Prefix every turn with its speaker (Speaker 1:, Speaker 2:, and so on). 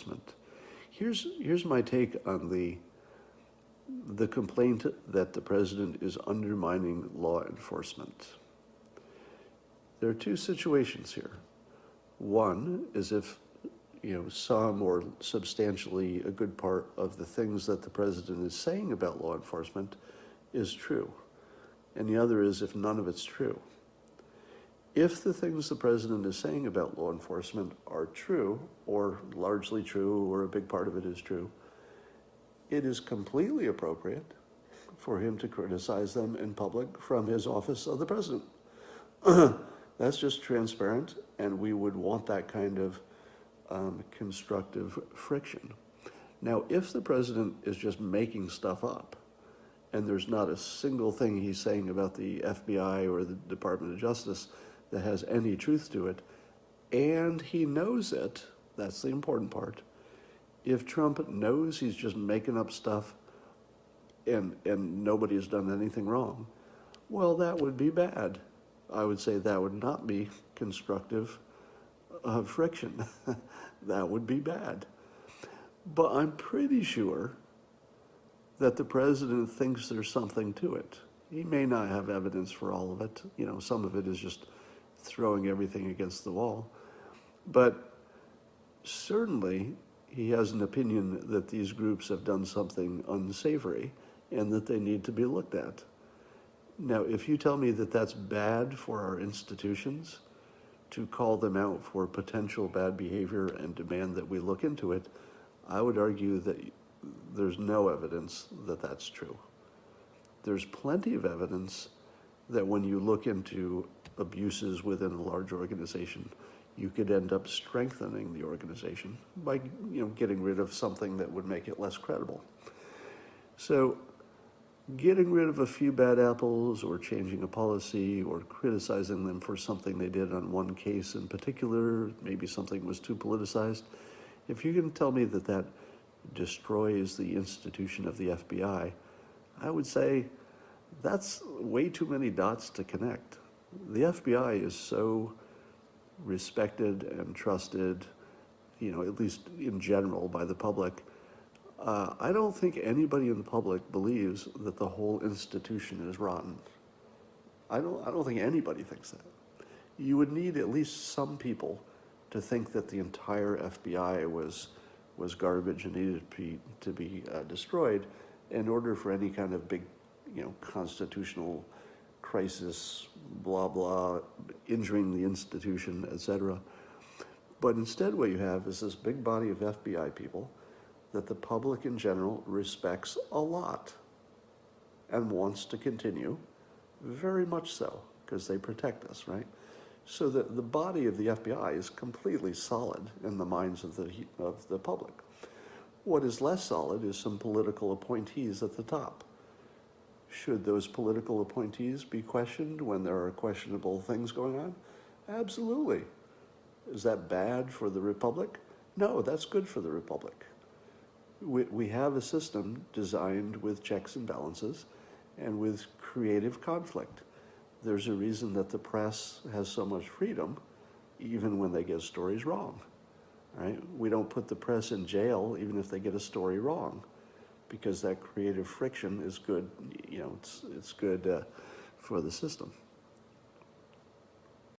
Speaker 1: enforcement. Here's my take on the complaint that the president is undermining law enforcement. There are two situations here. One is if, some or substantially a good part of the things that the president is saying about law enforcement is true. And the other is if none of it's true. If the things the president is saying about law enforcement are true, or largely true, or a big part of it is true, it is completely appropriate for him to criticize them in public from his office of the president. That's just transparent, and we would want that kind of constructive friction. Now, if the president is just making stuff up, and there's not a single thing he's saying about the FBI or the Department of Justice that has any truth to it, and he knows it, that's the important part. If Trump knows he's just making up stuff and nobody has done anything wrong, well, that would be bad. I would say that would not be constructive friction. That would be bad. But I'm pretty sure that the president thinks there's something to it. He may not have evidence for all of it. Some of it is just throwing everything against the wall. But certainly he has an opinion that these groups have done something unsavory and that they need to be looked at. Now, if you tell me that that's bad for our institutions, to call them out for potential bad behavior and demand that we look into it, I would argue that there's no evidence that that's true. There's plenty of evidence that when you look into abuses within a large organization, you could end up strengthening the organization by getting rid of something that would make it less credible. So getting rid of a few bad apples or changing a policy or criticizing them for something they did on one case in particular, maybe something was too politicized, if you can tell me that that destroys the institution of the FBI, I would say that's way too many dots to connect. The FBI is so respected and trusted, at least in general by the public. I don't think anybody in the public believes that the whole institution is rotten. I don't think anybody thinks that. You would need at least some people to think that the entire FBI was garbage and needed to be destroyed in order for any kind of big, constitutional crisis, blah, blah, injuring the institution, etc. But instead what you have is this big body of FBI people that the public in general respects a lot and wants to continue, very much so, because they protect us, right? So that the body of the FBI is completely solid in the minds of the public. What is less solid is some political appointees at the top. Should those political appointees be questioned when there are questionable things going on? Absolutely. Is that bad for the Republic? No, that's good for the Republic. We have a system designed with checks and balances and with creative conflict. There's a reason that the press has so much freedom, even when they get stories wrong, right? We don't put the press in jail even if they get a story wrong, because that creative friction is good, it's good for the system.